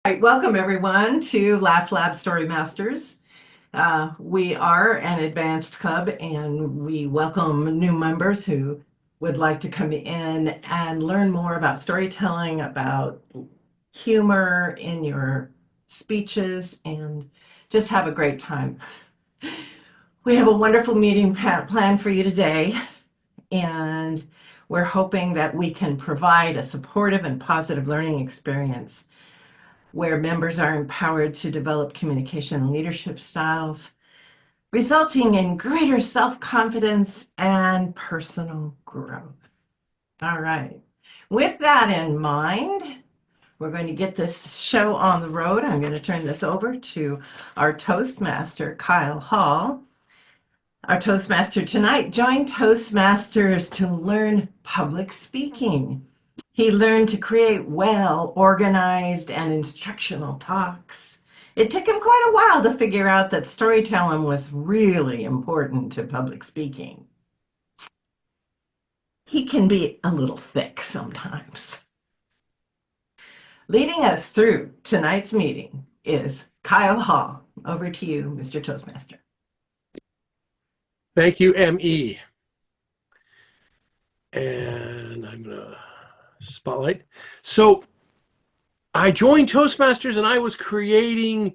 Right, welcome everyone to Laugh Lab Storymasters. We are an advanced club and we welcome new members who would like to come in and learn more about storytelling, about humor in your speeches, and just have a great time. We have a wonderful meeting planned for you today, and we're hoping that we can provide a supportive and positive learning experience where members are empowered to develop communication and leadership styles, resulting in greater self-confidence and personal growth. All right. With that in mind, we're going to get this show on the road. I'm going to turn this over to our Toastmaster, Kyle Hall. Our Toastmaster tonight joined Toastmasters to learn public speaking. He learned to create well-organized and instructional talks. It took him quite a while to figure out that storytelling was really important to public speaking. He can be a little thick sometimes. Leading us through tonight's meeting is Kyle Hall. Over to you, Mr. Toastmaster. Thank you, ME. And I'm going to spotlight. So I joined Toastmasters and I was creating,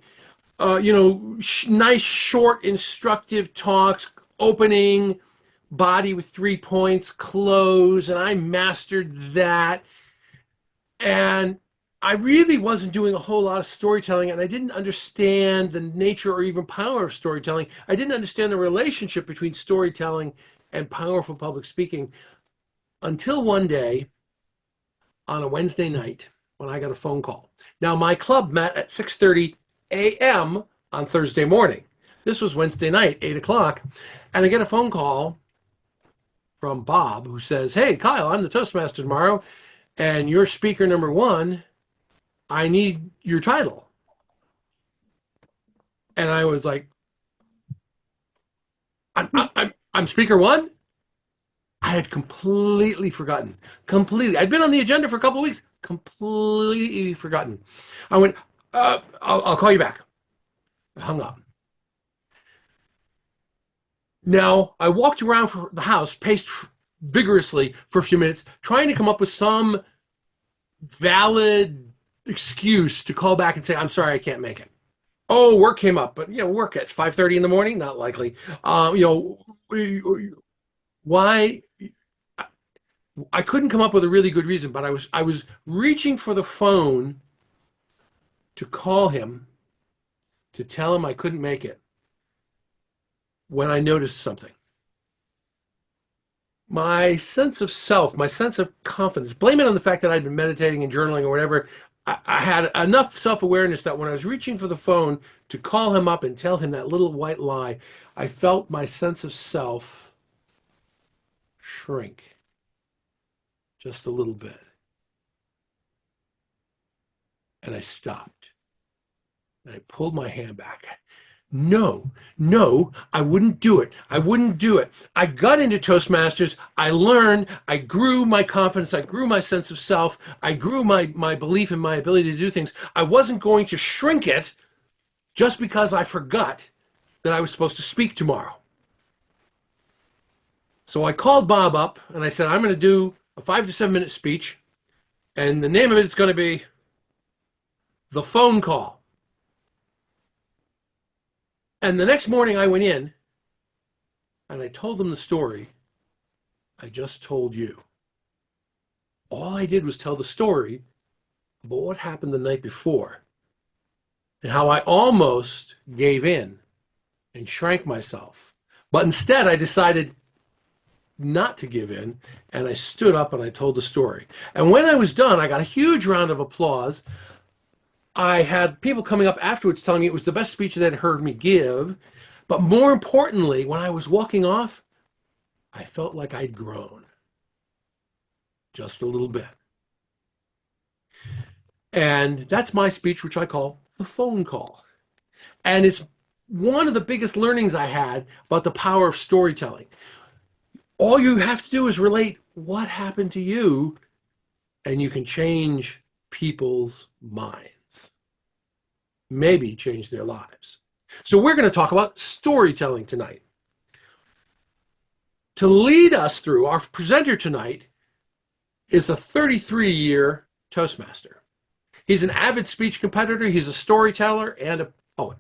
nice, short, instructive talks, opening, body with 3 points, close, and I mastered that. And I really wasn't doing a whole lot of storytelling, and I didn't understand the nature or even power of storytelling. I didn't understand the relationship between storytelling and powerful public speaking until one day on a Wednesday night when I got a phone call. Now, my club met at 6:30 a.m. on Thursday morning. This was Wednesday night, 8 o'clock, and I get a phone call from Bob who says, "Hey, Kyle, I'm the Toastmaster tomorrow, and you're speaker number one. I need your title." And I was like, I'm speaker one? I had completely forgotten. Completely. I'd been on the agenda for a couple of weeks. Completely forgotten. I went, I'll call you back. I hung up. Now, I walked around for the house, paced vigorously for a few minutes, trying to come up with some valid excuse to call back and say, I'm sorry, I can't make it. Oh, work came up, but work at 5:30 in the morning, not likely. Why? I couldn't come up with a really good reason, but I was reaching for the phone to call him to tell him I couldn't make it when I noticed something. My sense of self, my sense of confidence, blame it on the fact that I'd been meditating and journaling or whatever. I had enough self-awareness that when I was reaching for the phone to call him up and tell him that little white lie, I felt my sense of self shrink just a little bit. And I stopped. And I pulled my hand back. No, I wouldn't do it. I wouldn't do it. I got into Toastmasters. I learned. I grew my confidence. I grew my sense of self. I grew my belief in my ability to do things. I wasn't going to shrink it just because I forgot that I was supposed to speak tomorrow. So I called Bob up and I said, I'm going to do a 5 to 7 minute speech. And the name of it is going to be The Phone Call. And the next morning I went in and I told them the story I just told you. All I did was tell the story about what happened the night before and how I almost gave in and shrank myself. But instead I decided not to give in, and I stood up and I told the story. And when I was done, I got a huge round of applause. I had people coming up afterwards telling me it was the best speech they'd heard me give. But more importantly, when I was walking off, I felt like I'd grown just a little bit. And that's my speech, which I call The Phone Call. And it's one of the biggest learnings I had about the power of storytelling. All you have to do is relate what happened to you, and you can change people's minds. maybe change their lives. So we're going to talk about storytelling tonight. To lead us through, our presenter tonight is a 33-year Toastmaster. He's an avid speech competitor, he's a storyteller, and a poet.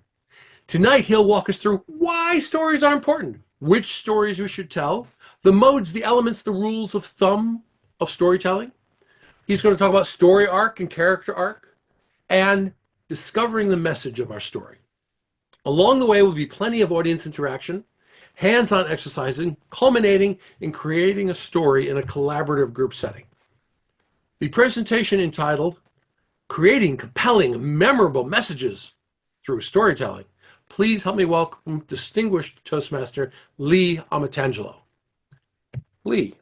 Tonight, he'll walk us through why stories are important, which stories we should tell, the modes, the elements, the rules of thumb of storytelling. He's going to talk about story arc and character arc, and discovering the message of our story. Along the way will be plenty of audience interaction, hands-on exercising, culminating in creating a story in a collaborative group setting. The presentation entitled Creating Compelling, Memorable Messages Through Storytelling. Please help me welcome distinguished Toastmaster Lee Amatangelo. Lee.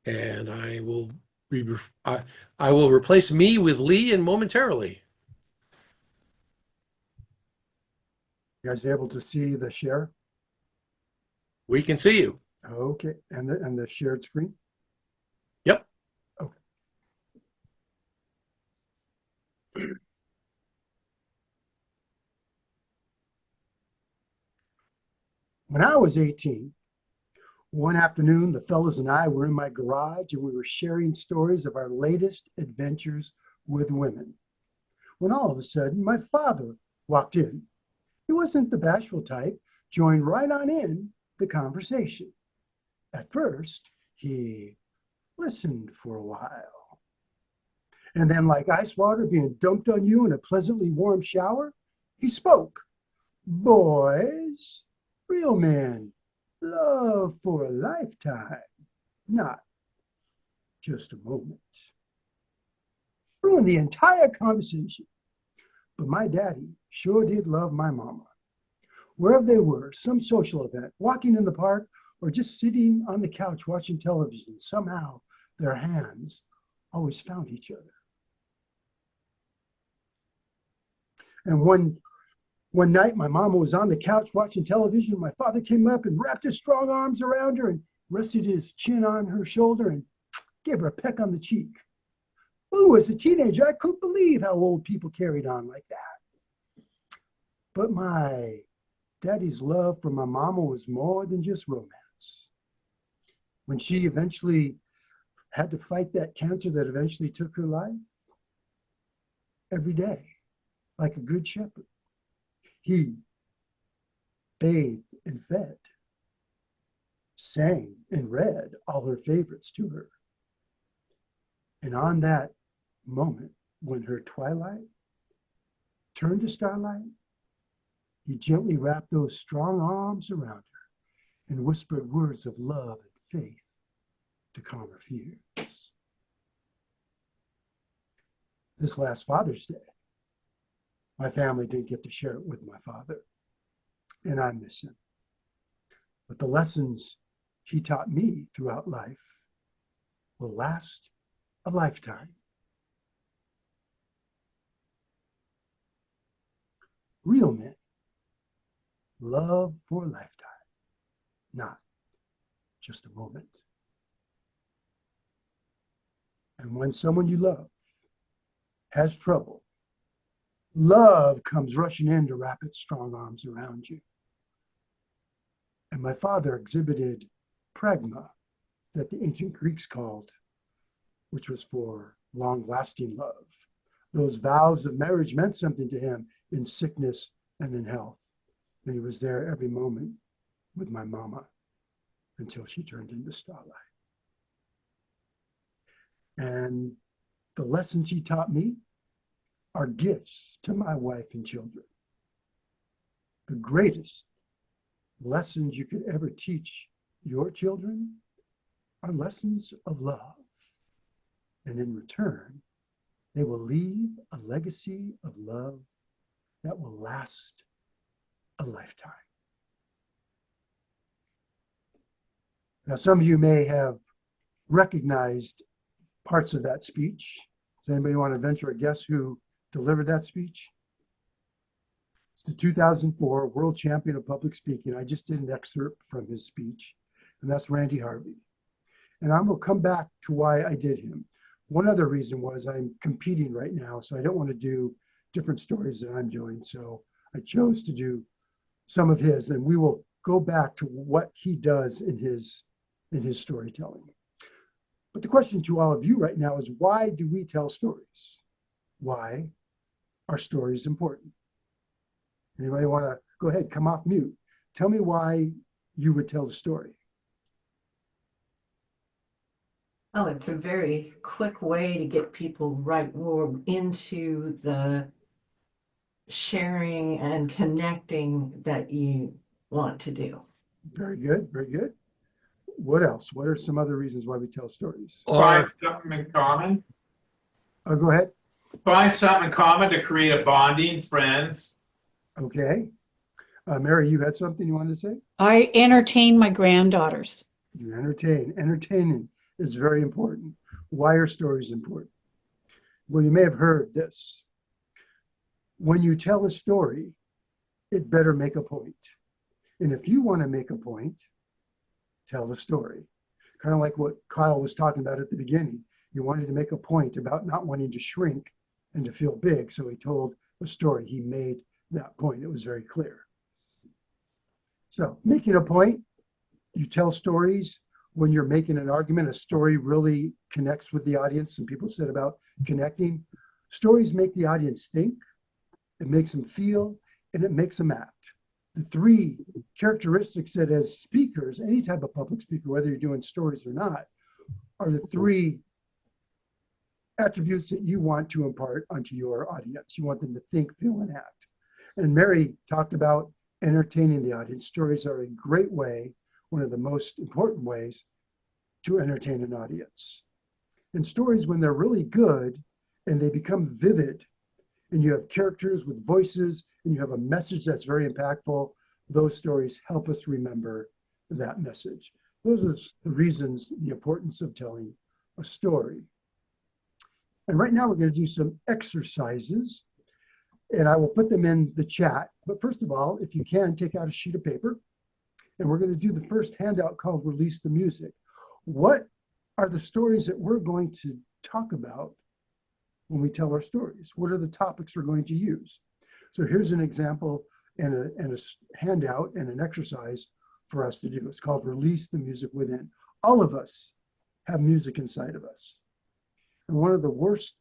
And I will replace me with Lee in momentarily. You guys able to see the share? We can see you. Okay, and the shared screen? Yep. Okay. When I was 18, one afternoon, the fellows and I were in my garage and we were sharing stories of our latest adventures with women. When all of a sudden, my father walked in. He wasn't the bashful type, joined right on in the conversation. At first, he listened for a while. And then, like ice water being dumped on you in a pleasantly warm shower, he spoke. Boys, real men, love for a lifetime, not just a moment. Ruined the entire conversation. But my daddy sure did love my mama. Wherever they were, some social event, walking in the park, or just sitting on the couch watching television, somehow their hands always found each other. And one night, my mama was on the couch watching television. My father came up and wrapped his strong arms around her and rested his chin on her shoulder and gave her a peck on the cheek. Ooh, as a teenager, I couldn't believe how old people carried on like that. But my daddy's love for my mama was more than just romance. When she eventually had to fight that cancer that eventually took her life, every day, like a good shepherd, he bathed and fed, sang and read all her favorites to her. And on that moment, when her twilight turned to starlight, he gently wrapped those strong arms around her and whispered words of love and faith to calm her fears. This last Father's Day, my family didn't get to share it with my father, and I miss him. But the lessons he taught me throughout life will last a lifetime. Real men love for a lifetime, not just a moment. And when someone you love has trouble, love comes rushing in to wrap its strong arms around you. And my father exhibited pragma, that the ancient Greeks called, which was for long-lasting love. Those vows of marriage meant something to him in sickness and in health. And he was there every moment with my mama until she turned into starlight. And the lessons he taught me are gifts to my wife and children. The greatest lessons you could ever teach your children are lessons of love. And in return, they will leave a legacy of love that will last a lifetime. Now, some of you may have recognized parts of that speech. Does anybody want to venture a guess who delivered that speech? It's the 2004 World Champion of Public Speaking. I just did an excerpt from his speech, and that's Randy Harvey. And I'm going to come back to why I did him. One other reason was I'm competing right now, so I don't want to do different stories that I'm doing. So I chose to do some of his, and we will go back to what he does in his storytelling. But the question to all of you right now is, why do we tell stories? Why are stories important? Anybody want to go ahead, come off mute? Tell me why you would tell the story. Oh, it's a very quick way to get people right more into the sharing and connecting that you want to do. Very good, very good. What else? What are some other reasons why we tell stories? Or Find something in common. Go ahead. Find something in common to create a bonding, friends. Okay. Mary, you had something you wanted to say? I entertain my granddaughters. You entertain. Entertaining is very important. Why are stories important? Well, you may have heard this. When you tell a story, it better make a point. And if you want to make a point, tell the story. Kind of like what Kyle was talking about at the beginning. He wanted to make a point about not wanting to shrink and to feel big. So he told a story. He made that point. It was very clear. So making a point, you tell stories when you're making an argument. A story really connects with the audience. Some people said about connecting. Stories make the audience think, it makes them feel, and it makes them act. The three characteristics that as speakers, any type of public speaker, whether you're doing stories or not, are the three attributes that you want to impart onto your audience. You want them to think, feel, and act. And Mary talked about entertaining the audience. Stories are a great way, one of the most important ways to entertain an audience. And stories, when they're really good and they become vivid, and you have characters with voices, and you have a message that's very impactful, those stories help us remember that message. Those are the reasons, the importance of telling a story. And right now we're going to do some exercises, and I will put them in the chat. But first of all, if you can, take out a sheet of paper, and we're going to do the first handout called Release the Music. What are the stories that we're going to talk about when we tell our stories? What are the topics we're going to use? So here's an example and a handout and an exercise for us to do. It's called Release the Music Within. All of us have music inside of us. And one of the worst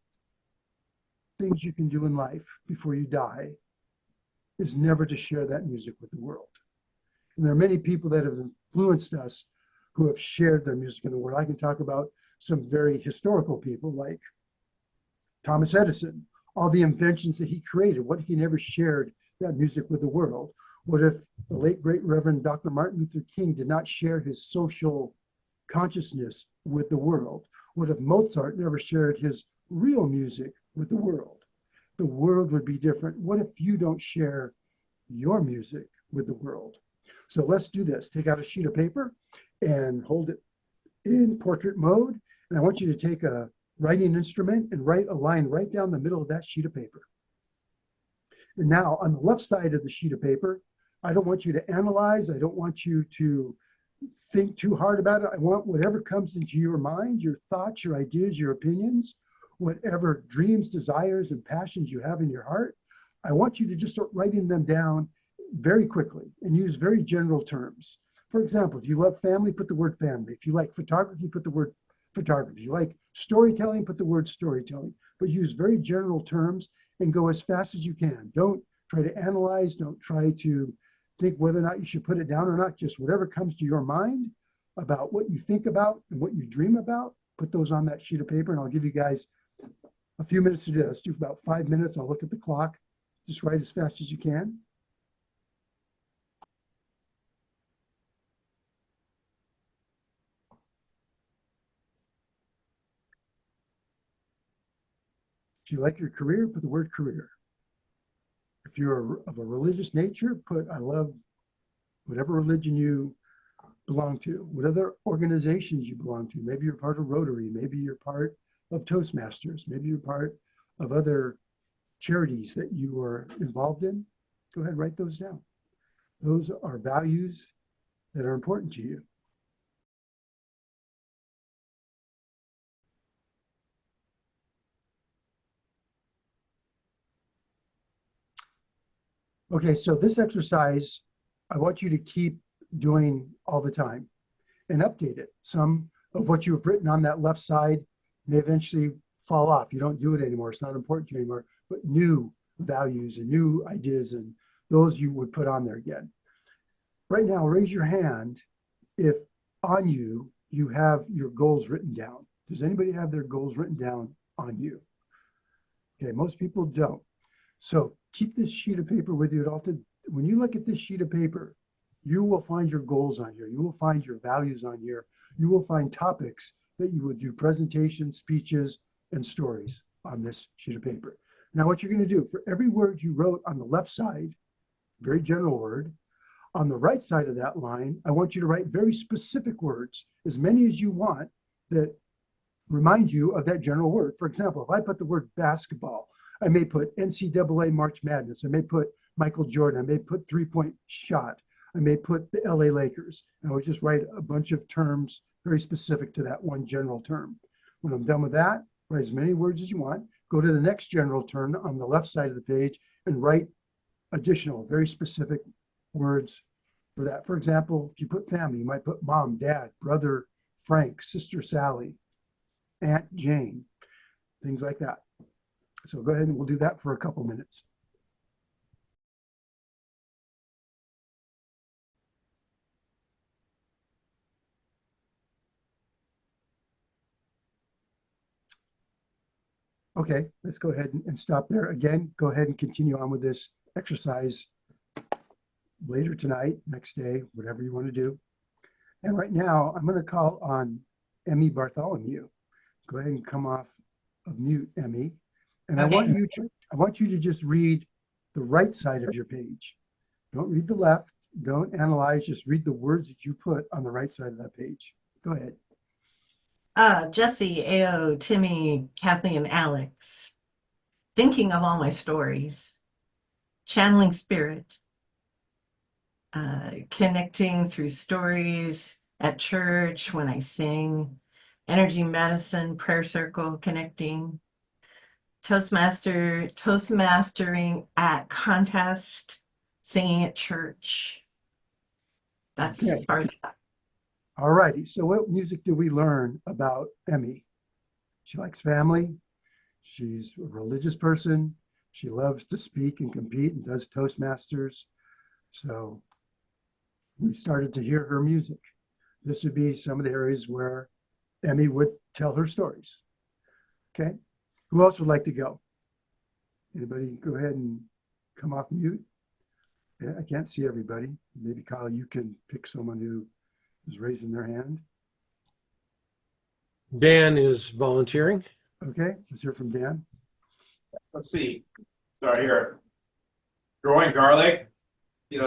things you can do in life before you die is never to share that music with the world. And there are many people that have influenced us who have shared their music in the world. I can talk about some very historical people like Thomas Edison, all the inventions that he created. What if he never shared that music with the world? What if the late, great Reverend Dr. Martin Luther King did not share his social consciousness with the world? What if Mozart never shared his real music with the world? The world would be different. What if you don't share your music with the world? So let's do this. Take out a sheet of paper and hold it in portrait mode. And I want you to take a writing instrument and write a line right down the middle of that sheet of paper. And now on the left side of the sheet of paper, I don't want you to analyze. I don't want you to think too hard about it. I want whatever comes into your mind, your thoughts, your ideas, your opinions, whatever dreams, desires, and passions you have in your heart. I want you to just start writing them down very quickly and use very general terms. For example, if you love family, put the word family. If you like photography, put the word photography. If you like storytelling, put the word storytelling. But use very general terms and go as fast as you can. Don't try to analyze. Don't try to think whether or not you should put it down or not. Just whatever comes to your mind about what you think about and what you dream about, put those on that sheet of paper. And I'll give you guys a few minutes to do this. Do about 5 minutes. I'll look at the clock. Just write as fast as you can. If you like your career, put the word career. If you're of a religious nature, put I love whatever religion you belong to, what other organizations you belong to. Maybe you're part of Rotary, maybe you're part of Toastmasters, maybe you're part of other charities that you are involved in. Go ahead, write those down. Those are values that are important to you. Okay, so this exercise, I want you to keep doing all the time and update it. Some of what you've written on that left side may eventually fall off. You don't do it anymore. It's not important to you anymore, but new values and new ideas and those you would put on there again. Right now, raise your hand if on you, you have your goals written down. Does anybody have their goals written down on you? Okay, most people don't. So keep this sheet of paper with you at all times. When you look at this sheet of paper, you will find your goals on here. You will find your values on here. You will find topics that you would do presentations, speeches, and stories on this sheet of paper. Now, what you're going to do for every word you wrote on the left side, very general word, on the right side of that line, I want you to write very specific words, as many as you want, that remind you of that general word. For example, if I put the word basketball, I may put NCAA March Madness. I may put Michael Jordan. I may put three-point shot. I may put the LA Lakers. And I would just write a bunch of terms very specific to that one general term. When I'm done with that, write as many words as you want. Go to the next general term on the left side of the page and write additional, very specific words for that. For example, if you put family, you might put mom, dad, brother, Frank, sister, Sally, Aunt Jane, things like that. So go ahead and we'll do that for a couple minutes. Okay, let's go ahead and stop there. Again, go ahead and continue on with this exercise later tonight, next day, whatever you want to do. And right now, I'm going to call on Emmy Bartholomew. Go ahead and come off of mute, Emmy. And Okay. I want you to just read the right side of your page. Don't read the left. Don't analyze. Just read the words that you put on the right side of that page. Go ahead. Jesse, Ao, Timmy, Kathleen, and Alex. Thinking of all my stories. Channeling spirit. Connecting through stories at church when I sing. Energy medicine, prayer circle, connecting. Toastmastering at contest, singing at church. That's Okay. as far as All righty. So what music did we learn about Emmy? She likes family. She's a religious person. She loves to speak and compete and does Toastmasters. So we started to hear her music. This would be some of the areas where Emmy would tell her stories. Okay. Who else would like to go? Anybody go ahead and come off mute? Yeah, I can't see everybody. Maybe Kyle, you can pick someone who is raising their hand. Dan is volunteering. Okay, let's hear from Dan. Let's see. Start here. Growing garlic.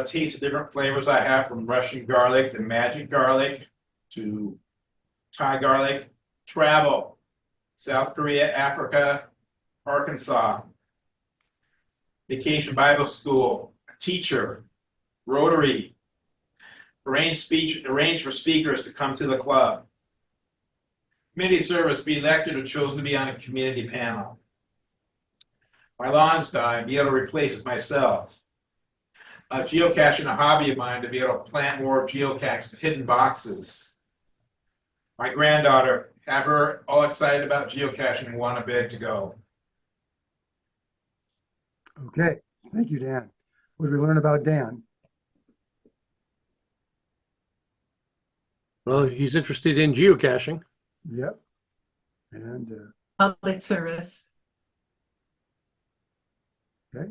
Taste the different flavors I have, from Russian garlic to magic garlic to Thai garlic. Travel. South Korea, Africa, Arkansas. Vacation Bible School. Teacher. Rotary. Arrange for speakers to come to the club. Community service, be elected or chosen to be on a community panel. My lawn's dying, be able to replace it myself. Geocaching, a hobby of mine, to be able to plant more geocaches, hidden boxes. My granddaughter, have her all excited about geocaching and want a big to go. Okay, thank you, Dan. What did we learn about Dan? Well, he's interested in geocaching. Yep. And public service. okay.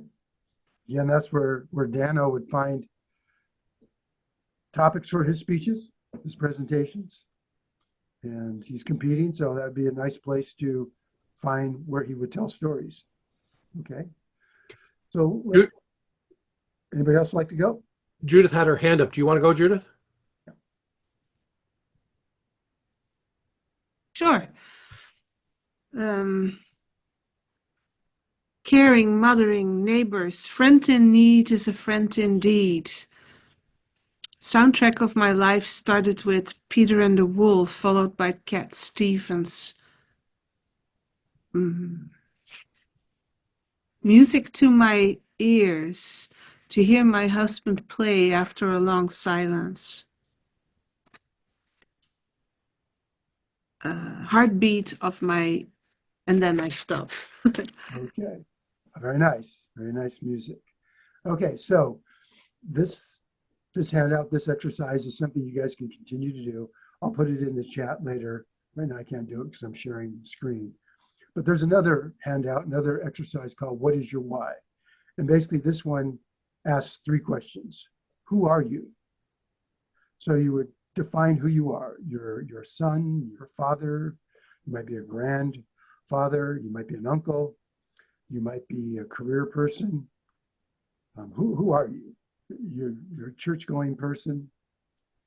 Again, that's where Dano would find topics for his speeches, his presentations. And he's competing, so that'd be a nice place to find where he would tell stories. Okay. So anybody else like to go? Judith had her hand up. Do you want to go, Judith? Sure. Caring, mothering, neighbors, friend in need is a friend indeed. Soundtrack of my life started with Peter and the Wolf, followed by Cat Stevens. Music to my ears, to hear my husband play after a long silence. Heartbeat of my, and then I stop. Okay. Very nice. Very nice music. Okay, so this handout, this exercise is something you guys can continue to do. I'll put it in the chat later. Right now I can't do it because I'm sharing the screen. But there's another handout, another exercise called What is Your Why? And basically this one asks 3 questions. Who are you? So you would define who you are. You're a son, your father, you might be a grandfather, you might be an uncle, you might be a career person. Who are you? You're a church-going person,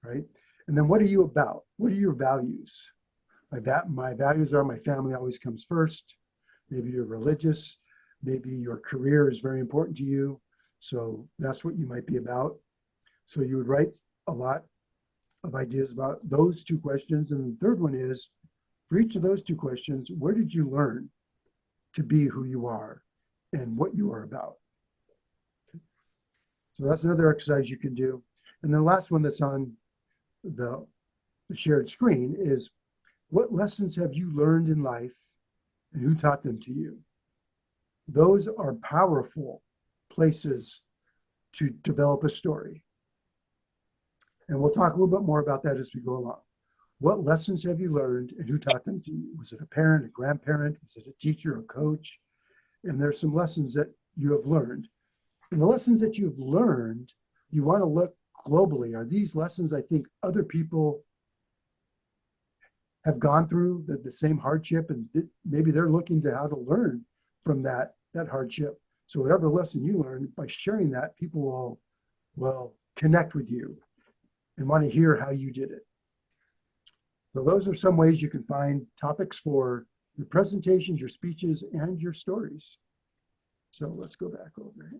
right? And then what are you about? What are your values? My values are my family always comes first. Maybe you're religious. Maybe your career is very important to you. So that's what you might be about. So you would write a lot of ideas about those 2 questions. And the third one is, for each of those 2 questions, where did you learn to be who you are and what you are about? So that's another exercise you can do. And the last one that's on the shared screen is, what lessons have you learned in life and who taught them to you? Those are powerful places to develop a story. And we'll talk a little bit more about that as we go along. What lessons have you learned and who taught them to you? Was it a parent, a grandparent? Was it a teacher, a coach? And there's some lessons that you have learned. And the lessons that you've learned, you want to look globally. Are these lessons I think other people have gone through the same hardship, and maybe they're looking to how to learn from that hardship. So whatever lesson you learn, by sharing that, people will connect with you and want to hear how you did it. So those are some ways you can find topics for your presentations, your speeches, and your stories. So let's go back over here.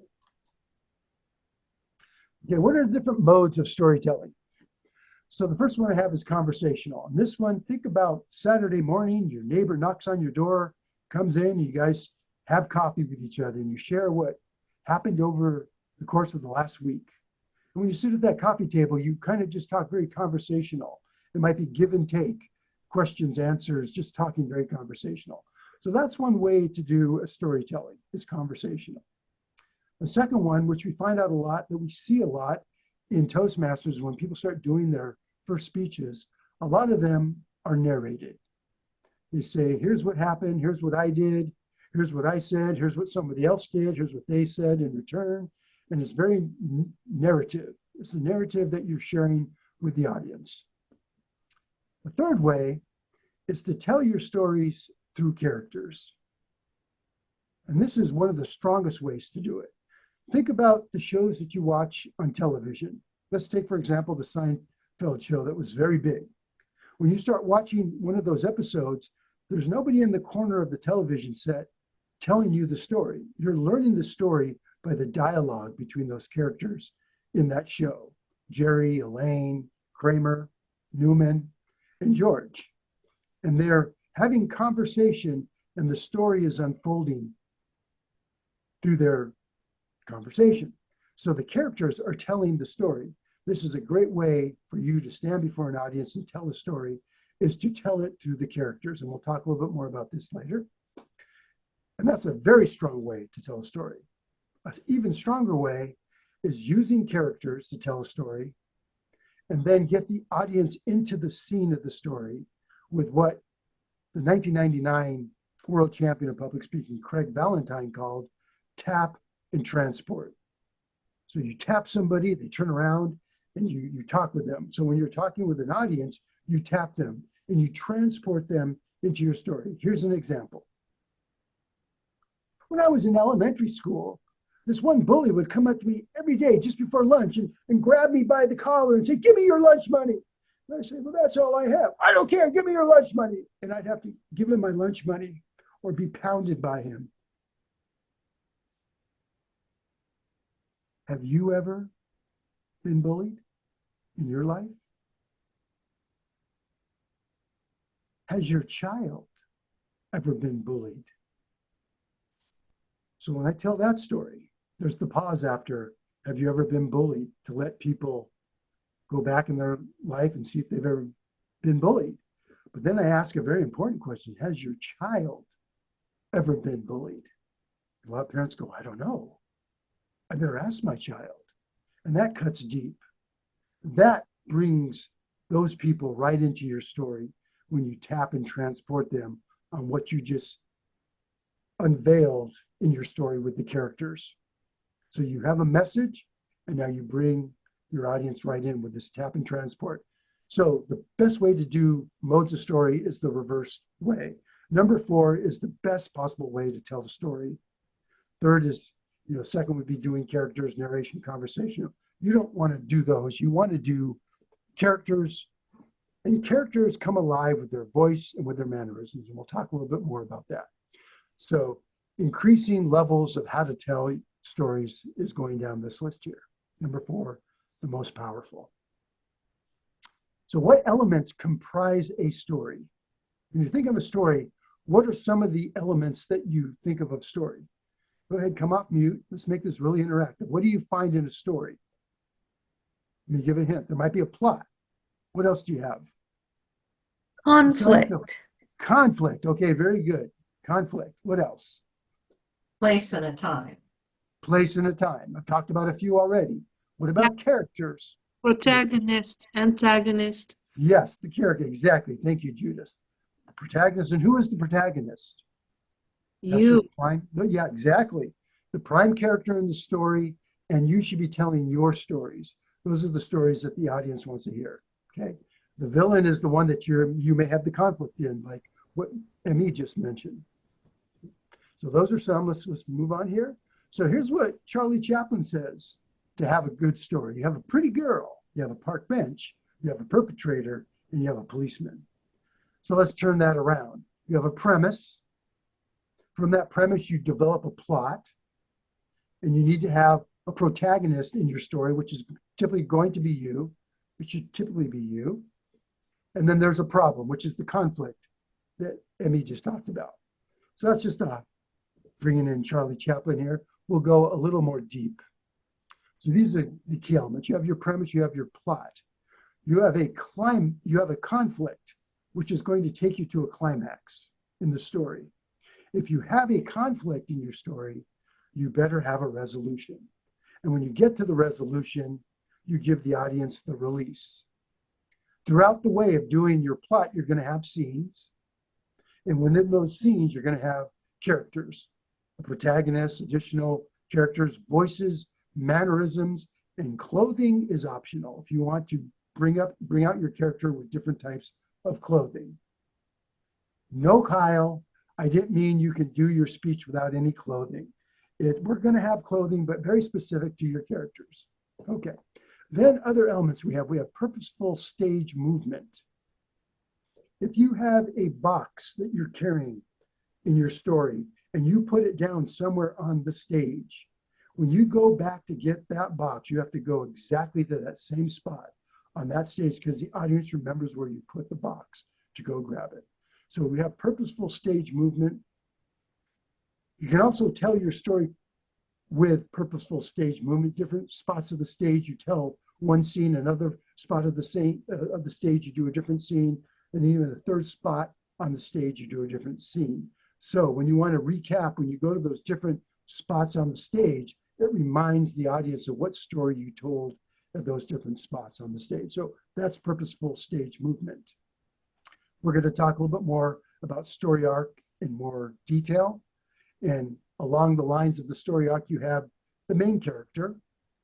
Okay, what are the different modes of storytelling? So the first one I have is conversational. And this one, think about Saturday morning, your neighbor knocks on your door, comes in, you guys have coffee with each other, and you share what happened over the course of the last week. And when you sit at that coffee table, you kind of just talk very conversational. It might be give and take, questions, answers, just talking very conversational. So that's one way to do a storytelling, is conversational. The second one, which we find out a lot, that we see a lot in Toastmasters, when people start doing their first speeches, a lot of them are narrated. They say, here's what happened, here's what I did, here's what I said, here's what somebody else did, here's what they said in return. And it's very narrative. It's a narrative that you're sharing with the audience. The third way is to tell your stories through characters. And this is one of the strongest ways to do it. Think about the shows that you watch on television. Let's take, for example, the Seinfeld show that was very big. When you start watching one of those episodes, there's nobody in the corner of the television set telling you the story. You're learning the story by the dialogue between those characters in that show. Jerry, Elaine, Kramer, Newman, and George. And they're having conversation, and the story is unfolding through their conversation. So the characters are telling the story. This is a great way for you to stand before an audience and tell a story, is to tell it through the characters. And we'll talk a little bit more about this later. And that's a very strong way to tell a story. An even stronger way is using characters to tell a story, and then get the audience into the scene of the story with what the 1999 world champion of public speaking, Craig Valentine, called tap and transport. So you tap somebody, they turn around, and you talk with them. So when you're talking with an audience, you tap them and you transport them into your story. Here's an example. When I was in elementary school, this one bully would come up to me every day just before lunch and grab me by the collar and say, give me your lunch money. And I say, well, that's all I have. I don't care, give me your lunch money. And I'd have to give him my lunch money or be pounded by him. Have you ever been bullied in your life? Has your child ever been bullied? So when I tell that story, there's the pause after, Have you ever been bullied? To let people go back in their life and see if they've ever been bullied. But then I ask a very important question. Has your child ever been bullied? A lot of parents go, I don't know. I better ask my child. And that cuts deep. That brings those people right into your story when you tap and transport them on what you just unveiled in your story with the characters. So you have a message, and now you bring your audience right in with this tap and transport. So the best way to do modes of story is the reverse way. Number 4 is the best possible way to tell the story. Third is, second would be doing characters, narration, conversation. You don't want to do those. You want to do characters, and characters come alive with their voice and with their mannerisms. And we'll talk a little bit more about that. So increasing levels of how to tell stories is going down this list here. Number 4, the most powerful. So what elements comprise a story? When you think of a story, what are some of the elements that you think of story? Go ahead, come off mute. Let's make this really interactive. What do you find in a story? Let me give a hint. There might be a plot. What else do you have? Conflict. Conflict. Okay, very good. Conflict. What else? Place and a time. Place and a time. I've talked about a few already. What about characters? Protagonist, antagonist. Yes, the character. Exactly. Thank you, Judith. The protagonist. And who is the protagonist? That's You. the prime. Yeah, exactly. The prime character in the story, and you should be telling your stories. Those are the stories that the audience wants to hear. Okay. The villain is the one that you may have the conflict in, like what Emmy just mentioned. So those are some. Let's move on here. So here's what Charlie Chaplin says to have a good story. You have a pretty girl, you have a park bench, you have a perpetrator, and you have a policeman. So let's turn that around. You have a premise. From that premise, you develop a plot, and you need to have a protagonist in your story, which is typically going to be you. It should typically be you. And then there's a problem, which is the conflict that Emmy just talked about. So that's just bringing in Charlie Chaplin here. We'll go a little more deep. So these are the key elements. You have your premise, you have your plot. You have a conflict, which is going to take you to a climax in the story. If you have a conflict in your story, you better have a resolution. And when you get to the resolution, you give the audience the release. Throughout the way of doing your plot, you're going to have scenes. And within those scenes, you're going to have characters, a protagonist, additional characters, voices, mannerisms, and clothing is optional if you want to bring out your character with different types of clothing. No, Kyle, I didn't mean you can do your speech without any clothing. We're going to have clothing, but very specific to your characters. Okay. Then other elements we have purposeful stage movement. If you have a box that you're carrying in your story and you put it down somewhere on the stage, when you go back to get that box, you have to go exactly to that same spot on that stage because the audience remembers where you put the box to go grab it. So we have purposeful stage movement. You can also tell your story with purposeful stage movement. Different spots of the stage, you tell one scene, another spot of the stage, you do a different scene, and even the third spot on the stage, you do a different scene. So when you want to recap, when you go to those different spots on the stage, it reminds the audience of what story you told at those different spots on the stage. So that's purposeful stage movement. We're going to talk a little bit more about story arc in more detail. And along the lines of the story arc, you have the main character,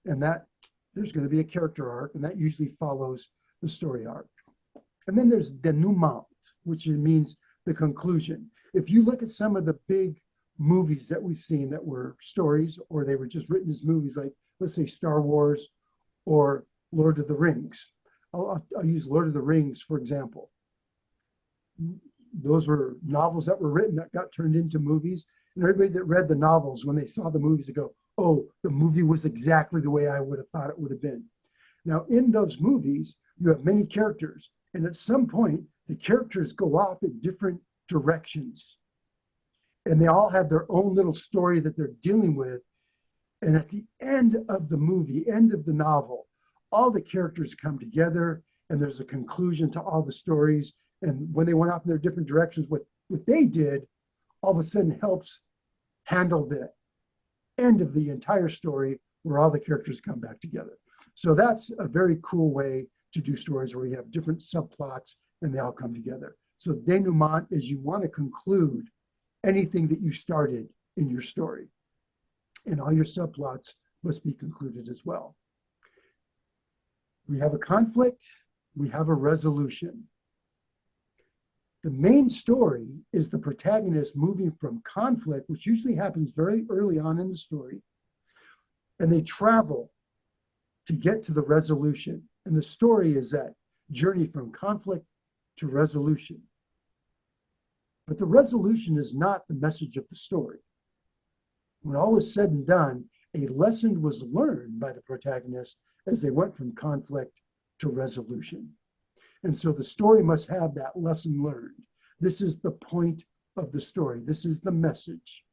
and that there's going to be a character arc, and that usually follows the story arc. And then there's denouement, which means the conclusion. If you look at some of the big movies that we've seen that were stories, or they were just written as movies, like let's say Star Wars or Lord of the Rings. I'll use Lord of the Rings, for example. Those were novels that were written that got turned into movies. And everybody that read the novels, when they saw the movies, they go, oh, the movie was exactly the way I would have thought it would have been. Now, in those movies, you have many characters. And at some point, the characters go off in different directions. And they all have their own little story that they're dealing with. And at the end of the movie, end of the novel, all the characters come together and there's a conclusion to all the stories. And when they went off in their different directions, what they did all of a sudden helps handle the end of the entire story where all the characters come back together. So that's a very cool way to do stories where you have different subplots and they all come together. So denouement is you want to conclude anything that you started in your story. And all your subplots must be concluded as well. We have a conflict, we have a resolution. The main story is the protagonist moving from conflict, which usually happens very early on in the story, and they travel to get to the resolution. And the story is that journey from conflict to resolution. But the resolution is not the message of the story. When all is said and done, a lesson was learned by the protagonist as they went from conflict to resolution. And so the story must have that lesson learned. This is the point of the story. This is the message.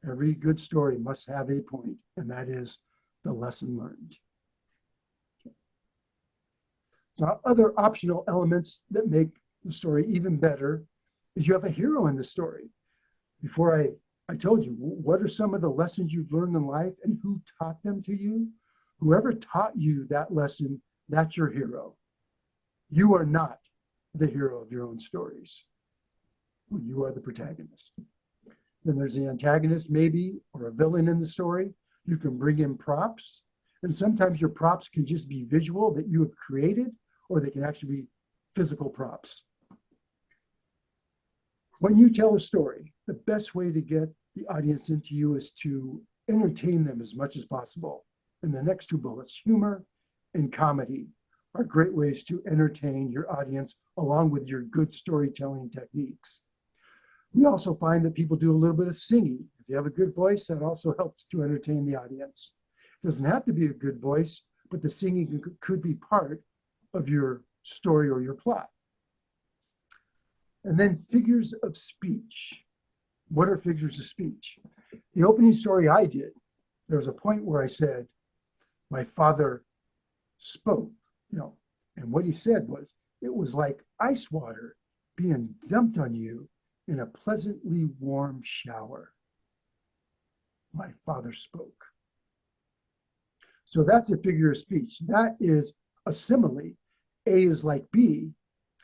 Every good story must have a point, and that is the lesson learned. So other optional elements that make the story even better is you have a hero in the story. Before I told you, what are some of the lessons you've learned in life and who taught them to you? Whoever taught you that lesson, that's your hero. You are not the hero of your own stories. You are the protagonist. Then there's the antagonist, maybe, or a villain in the story. You can bring in props. And sometimes your props can just be visual that you have created, or they can actually be physical props. When you tell a story, the best way to get the audience into you is to entertain them as much as possible. And the next two bullets, humor and comedy, are great ways to entertain your audience along with your good storytelling techniques. We also find that people do a little bit of singing. If you have a good voice, that also helps to entertain the audience. It doesn't have to be a good voice, but the singing could be part of your story or your plot. And then figures of speech. What are figures of speech? The opening story I did, there was a point where I said, my father spoke, and what he said was, it was like ice water being dumped on you in a pleasantly warm shower. My father spoke. So that's a figure of speech. That is a simile. A is like B.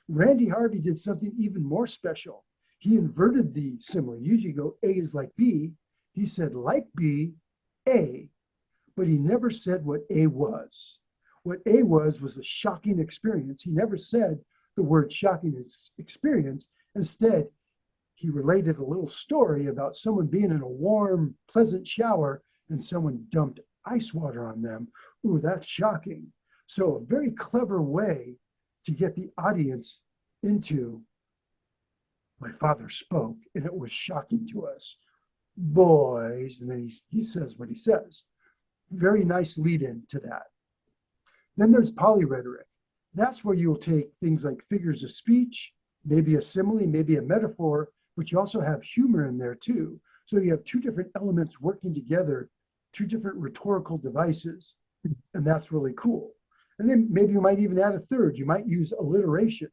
Randy Harvey did something even more special. He inverted the simile. Usually you go A is like B. He said like B, A, but he never said what A was. What A was a shocking experience. He never said the word shocking experience. Instead, he related a little story about someone being in a warm, pleasant shower and someone dumped ice water on them. Ooh, that's shocking. So a very clever way to get the audience into my father spoke and it was shocking to us. Boys, and then he says what he says. Very nice lead in to that. Then there's polyrhetoric. That's where you'll take things like figures of speech, maybe a simile, maybe a metaphor, but you also have humor in there too. So you have two different elements working together, two different rhetorical devices, and that's really cool. And then maybe you might even add a third. You might use alliteration,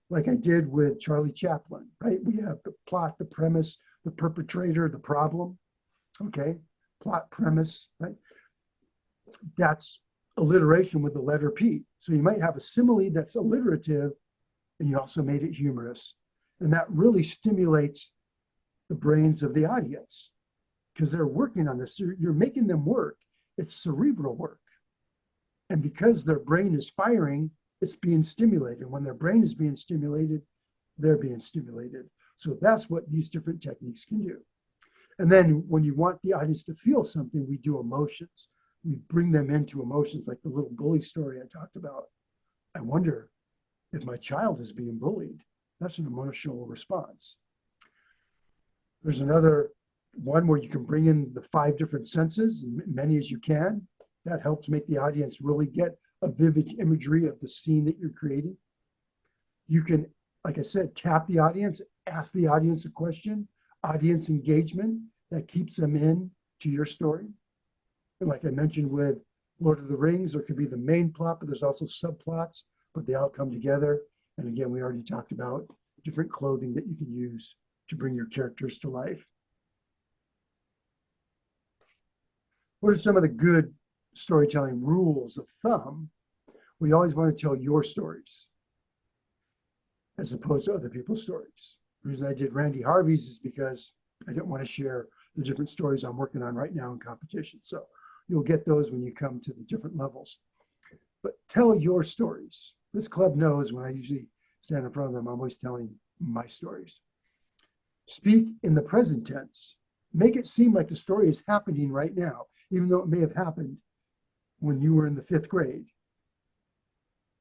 like I did with Charlie Chaplin, right? We have the plot, the premise, the perpetrator, the problem. Okay, plot, premise, right? That's alliteration with the letter P. So you might have a simile that's alliterative, and you also made it humorous. And that really stimulates the brains of the audience because they're working on this. You're making them work. It's cerebral work. And because their brain is firing, it's being stimulated. When their brain is being stimulated, they're being stimulated. So that's what these different techniques can do. And then when you want the audience to feel something, we do emotions. We bring them into emotions like the little bully story I talked about. I wonder if my child is being bullied. That's an emotional response. There's another one where you can bring in the 5 different senses, as many as you can. That helps make the audience really get a vivid imagery of the scene that you're creating. You can, like I said, tap the audience, ask the audience a question, audience engagement that keeps them in to your story. And like I mentioned with Lord of the Rings, there could be the main plot, but there's also subplots, but they all come together. And again, we already talked about different clothing that you can use to bring your characters to life. What are some of the good storytelling rules of thumb? We always want to tell your stories as opposed to other people's stories. The reason I did Randy Harvey's is because I didn't want to share the different stories I'm working on right now in competition. So you'll get those when you come to the different levels. But tell your stories. This club knows when I usually stand in front of them, I'm always telling my stories. Speak in the present tense. Make it seem like the story is happening right now, even though it may have happened when you were in the 5th grade.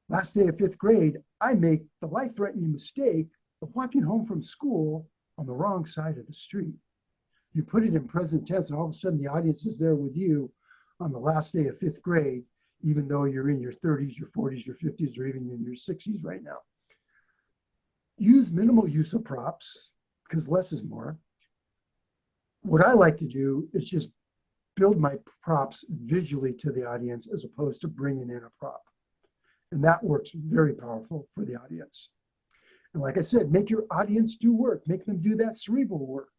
Last day of 5th grade, I make the life-threatening mistake of walking home from school on the wrong side of the street. You put it in present tense, and all of a sudden the audience is there with you on the last day of 5th grade, even though you're in your 30s, your 40s, your 50s, or even in your 60s right now. Use minimal use of props, because less is more. What I like to do is just build my props visually to the audience as opposed to bringing in a prop. And that works very powerful for the audience. And like I said, make your audience do work. Make them do that cerebral work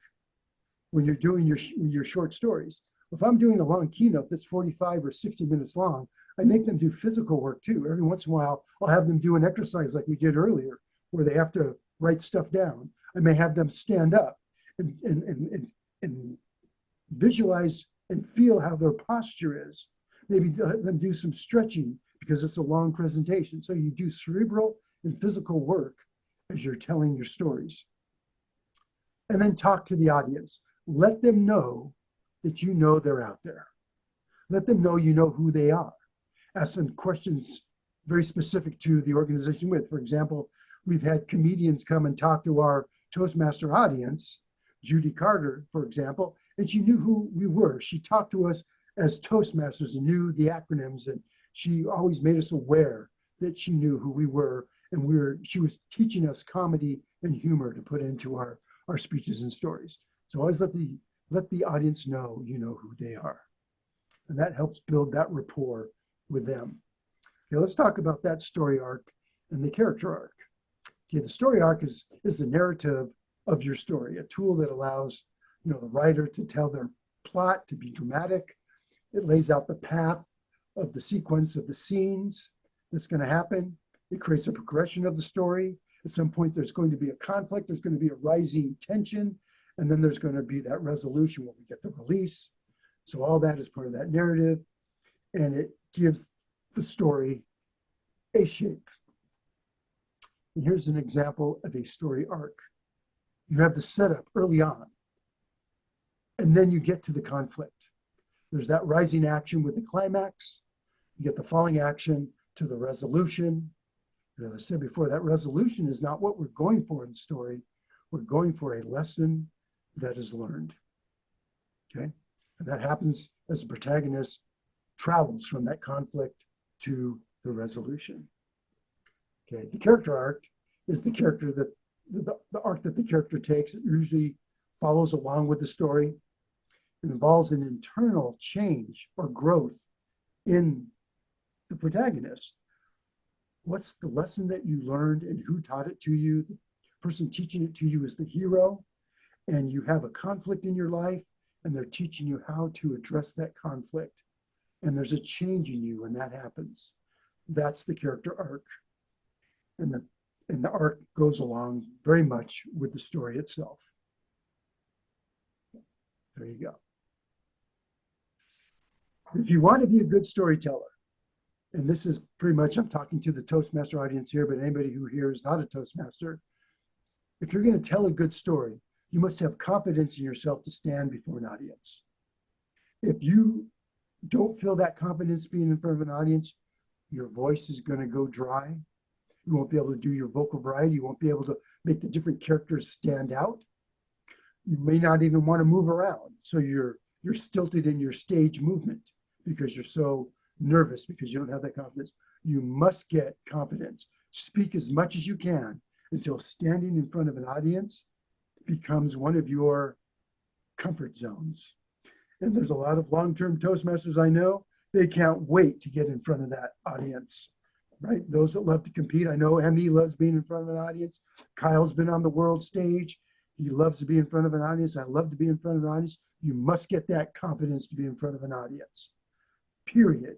when you're doing your short stories. If I'm doing a long keynote that's 45 or 60 minutes long, I make them do physical work too. Every once in a while, I'll have them do an exercise like we did earlier, where they have to write stuff down. I may have them stand up and visualize and feel how their posture is. Maybe then do some stretching because it's a long presentation. So you do cerebral and physical work as you're telling your stories. And then talk to the audience. Let them know that you know they're out there. Let them know you know who they are. Ask them questions very specific to the organization with. For example, we've had comedians come and talk to our Toastmaster audience, Judy Carter, for example, and she knew who we were. She talked to us as Toastmasters and knew the acronyms, and she always made us aware that she knew who we were, and she was teaching us comedy and humor to put into our speeches and stories. So always let the audience know you know who they are. And that helps build that rapport with them. Okay, let's talk about that story arc and the character arc. Okay, the story arc is the narrative of your story, a tool that allows the writer to tell their plot, to be dramatic. It lays out the path of the sequence of the scenes that's going to happen. It creates a progression of the story. At some point, there's going to be a conflict. There's going to be a rising tension. And then there's going to be that resolution where we get the release. So all that is part of that narrative. And it gives the story a shape. And here's an example of a story arc. You have the setup early on. And then you get to the conflict. There's that rising action with the climax. You get the falling action to the resolution. And as I said before, that resolution is not what we're going for in the story. We're going for a lesson that is learned. Okay? And that happens as the protagonist travels from that conflict to the resolution. Okay, the character arc is the character that the arc that the character takes. It usually follows along with the story. It involves an internal change or growth in the protagonist. What's the lesson that you learned and who taught it to you? The person teaching it to you is the hero, and you have a conflict in your life, and they're teaching you how to address that conflict. And there's a change in you when that happens. That's the character arc. And the arc goes along very much with the story itself. There you go. If you want to be a good storyteller, and this is pretty much, I'm talking to the Toastmaster audience here, but anybody who here is not a Toastmaster, if you're going to tell a good story, you must have confidence in yourself to stand before an audience. If you don't feel that confidence being in front of an audience, your voice is going to go dry. You won't be able to do your vocal variety. You won't be able to make the different characters stand out. You may not even want to move around. So you're stilted in your stage movement because you're so nervous because you don't have that confidence. You must get confidence. Speak as much as you can until standing in front of an audience becomes one of your comfort zones. And there's a lot of long-term Toastmasters I know, they can't wait to get in front of that audience, right? Those that love to compete. I know Emmy loves being in front of an audience. Kyle's been on the world stage. He loves to be in front of an audience. I love to be in front of an audience. You must get that confidence to be in front of an audience, period.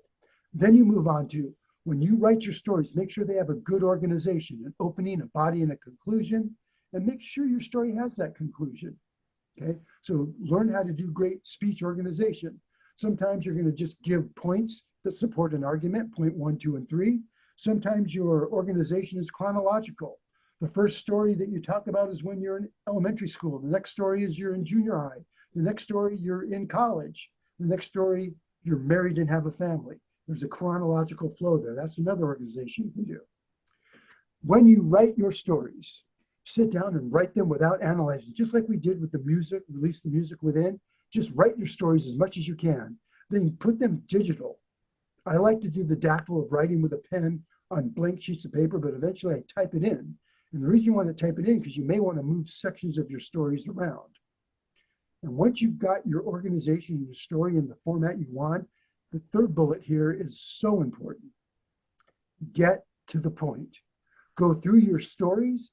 Then you move on to, when you write your stories, make sure they have a good organization, an opening, a body, and a conclusion, and make sure your story has that conclusion. Okay, so learn how to do great speech organization. Sometimes you're going to just give points that support an argument, point 1, 2, and 3. Sometimes your organization is chronological. The first story that you talk about is when you're in elementary school. The next story is you're in junior high. The next story, you're in college. The next story, you're married and have a family. There's a chronological flow there. That's another organization you can do. When you write your stories, sit down and write them without analyzing, just like we did with the music, release the music within. Just write your stories as much as you can. Then put them digital. I like to do the dactyl of writing with a pen on blank sheets of paper, but eventually I type it in. And the reason you want to type it in, because you may want to move sections of your stories around. And once you've got your organization and your story in the format you want, the third bullet here is so important. Get to the point. Go through your stories,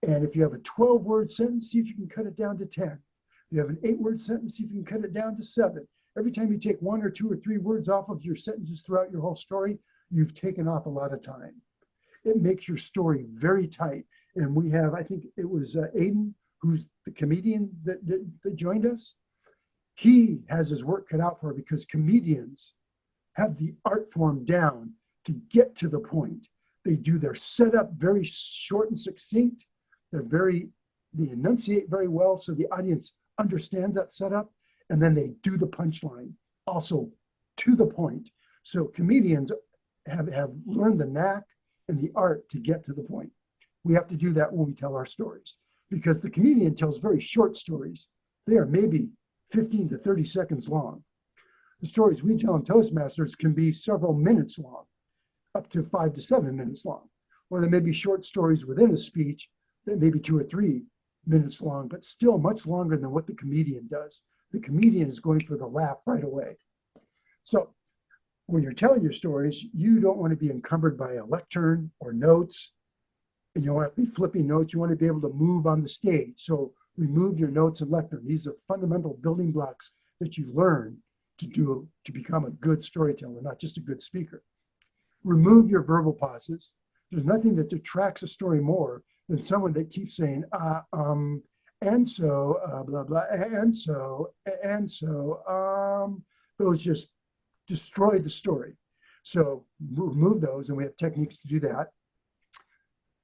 and if you have a 12-word sentence, see if you can cut it down to 10. If you have an 8-word sentence, see if you can cut it down to 7. Every time you take 1 or 2 or 3 words off of your sentences throughout your whole story, you've taken off a lot of time. It makes your story very tight. And we have, I think it was Aiden, who's the comedian that joined us. He has his work cut out for him because comedians have the art form down to get to the point. They do their setup very short and succinct. They enunciate very well so the audience understands that setup, and then they do the punchline also to the point. So comedians have learned the knack and the art to get to the point. We have to do that when we tell our stories, because the comedian tells very short stories. They are maybe 15 to 30 seconds long. The stories we tell in Toastmasters can be several minutes long, up to 5 to 7 minutes long. Or there may be short stories within a speech that may be 2 or 3 minutes long, but still much longer than what the comedian does. The comedian is going for the laugh right away. So when you're telling your stories, you don't want to be encumbered by a lectern or notes, and you don't want to be flipping notes. You want to be able to move on the stage. So remove your notes and lectern. These are fundamental building blocks that you learn to become a good storyteller, not just a good speaker. Remove your verbal pauses. There's nothing that detracts a story more than someone that keeps saying, and so, blah, blah, and so, those just destroy the story. So remove those, and we have techniques to do that.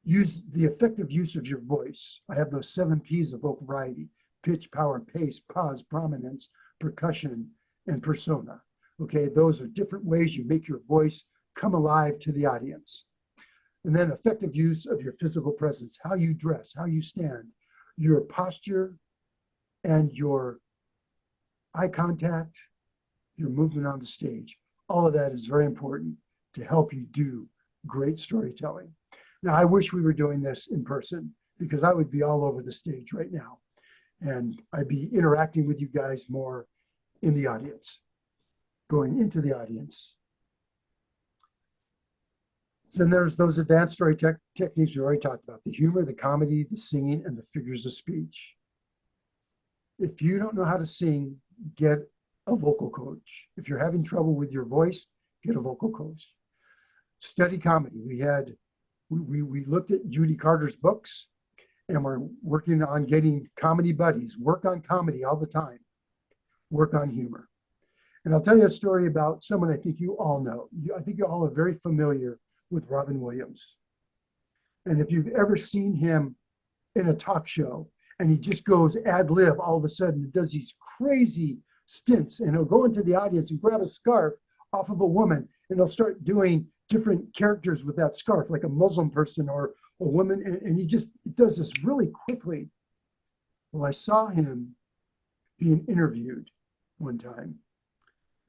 Use the effective use of your voice. I have those 7 P's of vocal variety: pitch, power, pace, pause, prominence, percussion, and persona. Okay, those are different ways you make your voice come alive to the audience. And then effective use of your physical presence, how you dress, how you stand, your posture, and your eye contact, your movement on the stage. All of that is very important to help you do great storytelling. Now, I wish we were doing this in person, because I would be all over the stage right now, and I'd be interacting with you guys more in the audience, going into the audience. So then there's those advanced story techniques we already talked about: the humor, the comedy, the singing, and the figures of speech. If you don't know how to sing, get a vocal coach. If you're having trouble with your voice, get a vocal coach. Study comedy. We looked at Judy Carter's books, and we're working on getting comedy buddies. Work on comedy all the time. Work on humor. And I'll tell you a story about someone I think you all know. I think you all are very familiar with Robin Williams. And if you've ever seen him in a talk show and he just goes ad lib all of a sudden and does these crazy stints, and he'll go into the audience and grab a scarf off of a woman, and he'll start doing different characters with that scarf, like a Muslim person or a woman, and he does this really quickly. Well, I saw him being interviewed one time.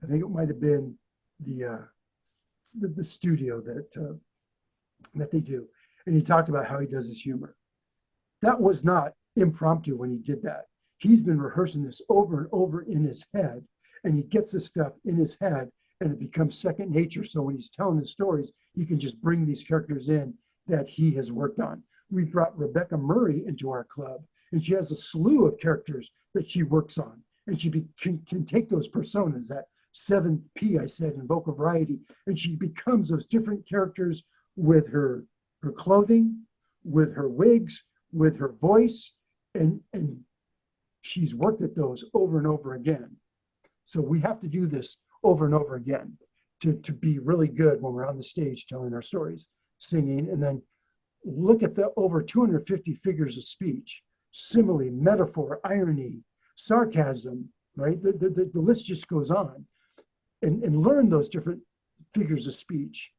I think it might have been the studio that they do, and he talked about how he does his humor. That was not impromptu when he did that. He's been rehearsing this over and over in his head, and he gets this stuff in his head and it becomes second nature. So when he's telling his stories, he can just bring these characters in that he has worked on. We brought Rebecca Murray into our club, and she has a slew of characters that she works on. And she can take those personas, that 7P I said in vocal variety, and she becomes those different characters with her clothing, with her wigs, with her voice, and she's worked at those over and over again. So we have to do this over and over again to be really good when we're on the stage telling our stories, singing, and then look at the over 250 figures of speech, simile, metaphor, irony, sarcasm, right? The list just goes on. And learn those different figures of speech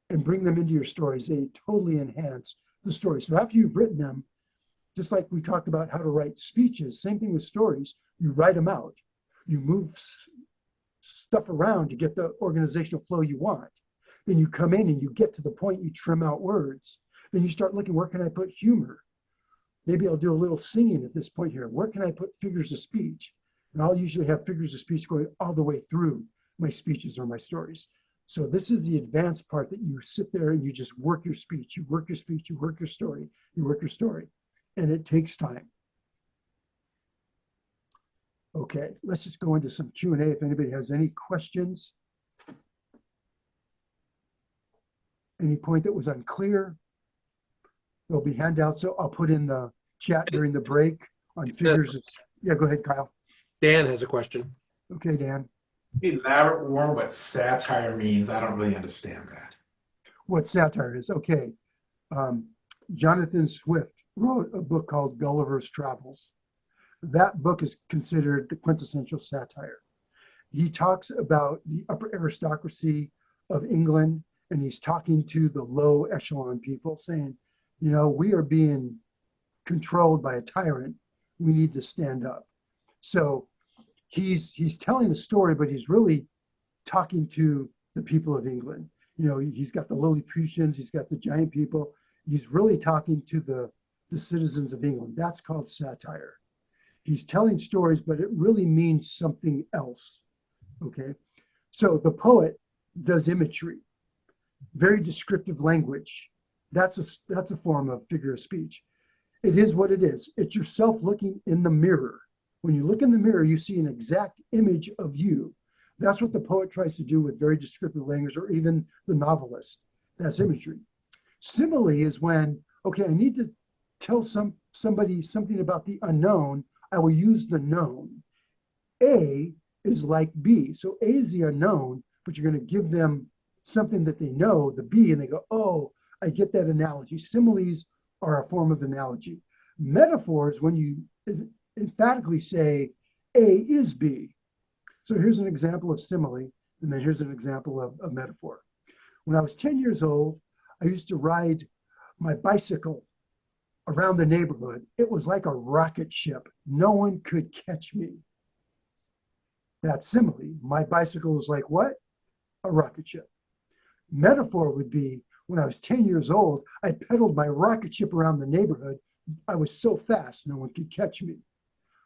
and bring them into your stories. They totally enhance the story. So after you've written them, just like we talked about how to write speeches, same thing with stories, you write them out. You move stuff around to get the organizational flow you want. Then you come in and you get to the point, you trim out words. Then you start looking, where can I put humor? Maybe I'll do a little singing at this point here. Where can I put figures of speech? And I'll usually have figures of speech going all the way through my speeches or my stories. So this is the advanced part that you sit there and you just work your speech, you work your speech, you work your story, you work your story. And it takes time. Okay, let's just go into some Q&A if anybody has any questions. Any point that was unclear? There'll be handouts, so I'll put in the chat during the break on figures of, yeah, go ahead, Kyle. Dan has a question. Okay, Dan. Elaborate more what satire means. I don't really understand that. What satire is. Okay. Jonathan Swift wrote a book called Gulliver's Travels. That book is considered the quintessential satire. He talks about the upper aristocracy of England, and he's talking to the low echelon people saying, you know, we are being controlled by a tyrant. We need to stand up. So he's telling a story, but he's really talking to the people of England. You know, he's got the Lilliputians, he's got the giant people. He's really talking to the citizens of England. That's called satire. He's telling stories, but it really means something else. Okay. So the poet does imagery, very descriptive language. That's a form of figure of speech. It is what it is. It's yourself looking in the mirror. When you look in the mirror, you see an exact image of you. That's what the poet tries to do with very descriptive language, or even the novelist. That's imagery. Simile is when, okay, I need to tell somebody something about the unknown. I will use the known. A is like B. So A is the unknown, but you're going to give them something that they know, the B, and they go, oh, I get that analogy. Similes are a form of analogy. Metaphors, when you emphatically say A is B. So here's an example of simile, and then here's an example of metaphor. When I was 10 years old, I used to ride my bicycle around the neighborhood. It was like a rocket ship. No one could catch me. That's simile. My bicycle was like what? A rocket ship. Metaphor would be, when I was 10 years old, I pedaled my rocket ship around the neighborhood. I was so fast, no one could catch me.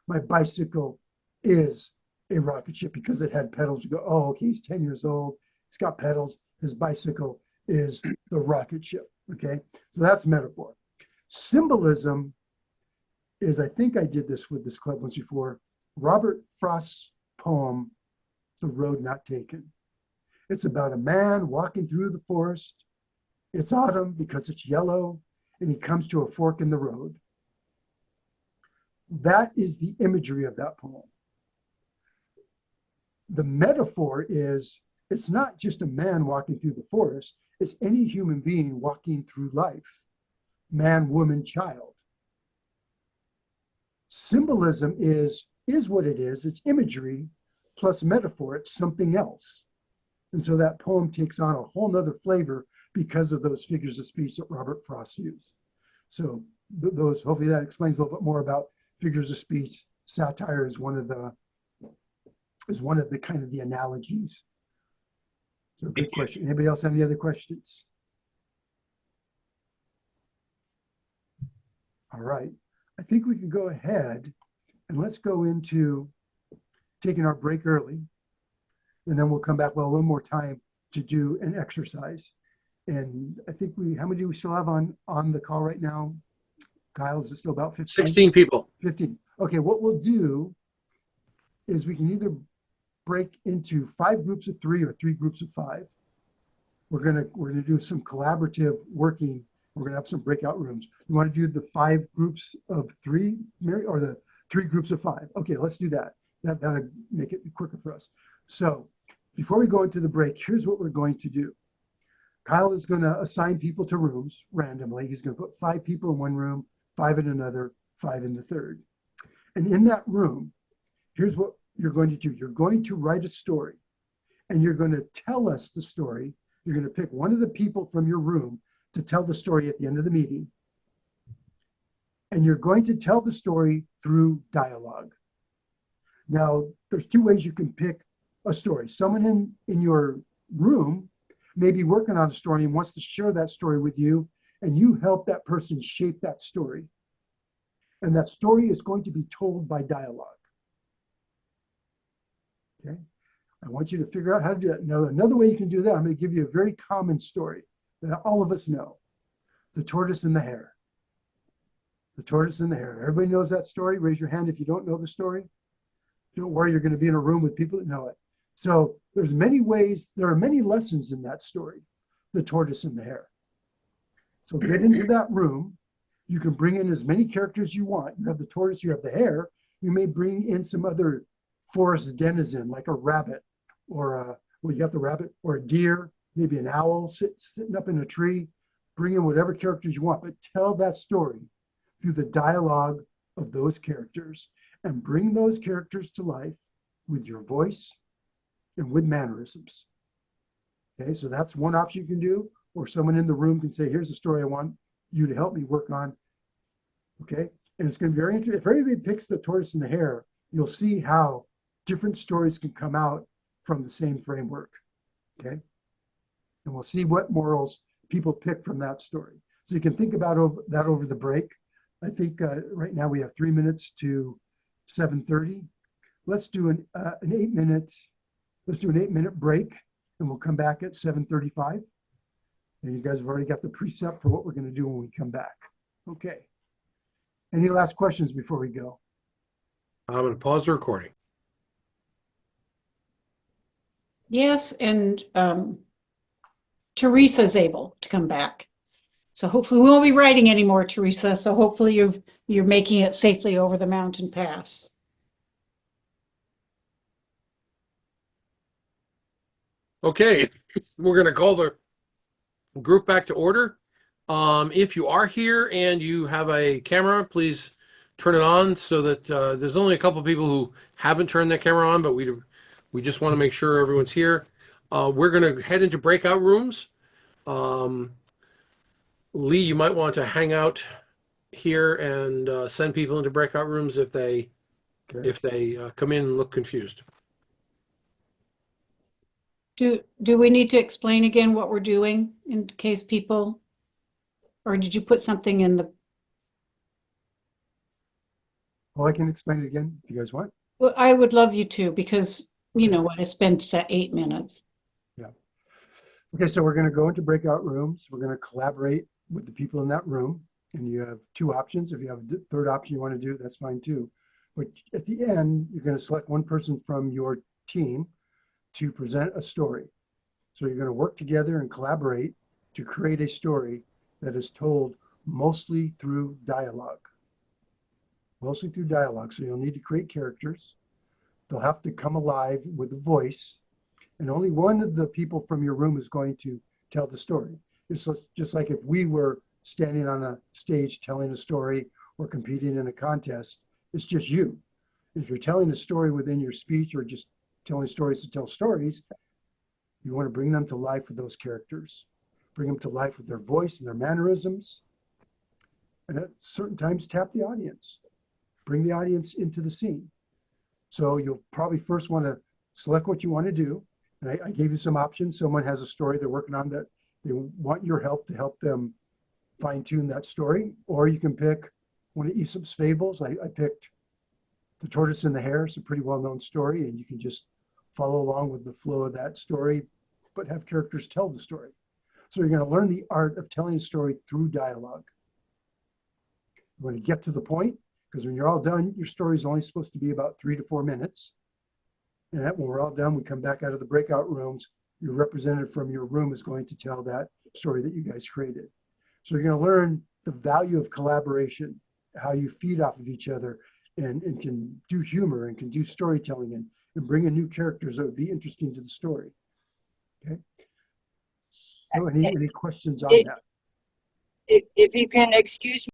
My bicycle is a rocket ship because it had pedals. You go, oh, okay, he's 10 years old. He's got pedals. His bicycle is the rocket ship. Okay, so that's metaphor. Symbolism is, I think I did this with this club once before, Robert Frost's poem, The Road Not Taken. It's about a man walking through the forest. It's autumn because it's yellow, and he comes to a fork in the road. That is the imagery of that poem. The metaphor is, it's not just a man walking through the forest, it's any human being walking through life. Man, woman, child. Symbolism is what it is. It's imagery plus metaphor. It's something else. And so that poem takes on a whole nother flavor because of those figures of speech that Robert Frost used. So those, hopefully that explains a little bit more about figures of speech. Satire is one of the kind of the analogies. So good question. Anybody else have any other questions? All right. I think we can go ahead and let's go into taking our break early, and then we'll come back with a little more time to do an exercise. And I think how many do we still have on the call right now? Kyle, is it still about 15? 16 people. 15. Okay, what we'll do is we can either break into 5 groups of 3 or 3 groups of 5. We're gonna do some collaborative working. We're gonna have some breakout rooms. You want to do the 5 groups of 3, Mary, or the 3 groups of 5? Okay, let's do that. That'll make it quicker for us. So before we go into the break, here's what we're going to do. Kyle is going to assign people to rooms randomly. He's going to put 5 people in one room, 5 in another, 5 in the third. And in that room, here's what you're going to do. You're going to write a story, and you're going to tell us the story. You're going to pick one of the people from your room to tell the story at the end of the meeting. And you're going to tell the story through dialogue. Now, there's 2 ways you can pick a story. Someone in your room may be working on a story and wants to share that story with you, and you help that person shape that story. And that story is going to be told by dialogue. Okay? I want you to figure out how to do that. Now, another way you can do that, I'm going to give you a very common story that all of us know. The tortoise and the hare. The tortoise and the hare. Everybody knows that story? Raise your hand if you don't know the story. Don't worry, you're going to be in a room with people that know it. So there's many ways, there are many lessons in that story, the tortoise and the hare. So get into that room. You can bring in as many characters you want. You have the tortoise, you have the hare. You may bring in some other forest denizen, like a rabbit, or you got the rabbit, or a deer, maybe an owl sitting up in a tree. Bring in whatever characters you want, but tell that story through the dialogue of those characters, and bring those characters to life with your voice and with mannerisms. Okay, so that's one option you can do, or someone in the room can say, here's a story I want you to help me work on. Okay, and it's going to be very interesting. If everybody picks the tortoise and the hare, you'll see how different stories can come out from the same framework. Okay, and we'll see what morals people pick from that story. So you can think about that over the break. I think right now we have 3 minutes to 7:30. Let's do an 8-minute. Let's do an 8-minute break, and we'll come back at 7:35. And you guys have already got the precept for what we're going to do when we come back. Okay. Any last questions before we go? I'm going to pause the recording. Yes, and Teresa's able to come back. So hopefully we won't be writing anymore, Teresa. So hopefully you're making it safely over the mountain pass. Okay, we're going to call the group back to order. If you are here and you have a camera, please turn it on so that there's only a couple of people who haven't turned their camera on, but we just want to make sure everyone's here. We're going to head into breakout rooms. Lee, you might want to hang out here and send people into breakout rooms if they come in and look confused. Do we need to explain again what we're doing in case people, or did you put something in the? Well, I can explain it again if you guys want. Well, I would love you to, because you know what, I spent 8 minutes. Yeah. Okay, so we're going to go into breakout rooms. We're going to collaborate with the people in that room, and you have 2 options. If you have a third option you want to do, that's fine too. But at the end, you're going to select one person from your team to present a story. So you're going to work together and collaborate to create a story that is told mostly through dialogue. Mostly through dialogue. So you'll need to create characters. They'll have to come alive with a voice, and only one of the people from your room is going to tell the story. It's just like if we were standing on a stage telling a story or competing in a contest, it's just you. If you're telling a story within your speech or just telling stories to tell stories, you want to bring them to life with those characters. Bring them to life with their voice and their mannerisms. And at certain times, tap the audience. Bring the audience into the scene. So you'll probably first want to select what you want to do. And I gave you some options. Someone has a story they're working on that they want your help to help them fine tune that story. Or you can pick one of Aesop's fables. I picked The Tortoise and the Hare is a pretty well-known story, and you can just follow along with the flow of that story, but have characters tell the story. So you're going to learn the art of telling a story through dialogue. You're going to get to the point, because when you're all done, your story is only supposed to be about 3 to 4 minutes. And when we're all done, we come back out of the breakout rooms. Your representative from your room is going to tell that story that you guys created. So you're going to learn the value of collaboration, how you feed off of each other, and can do humor and can do storytelling and bring in new characters that would be interesting to the story. Okay. So any questions on that? If you can excuse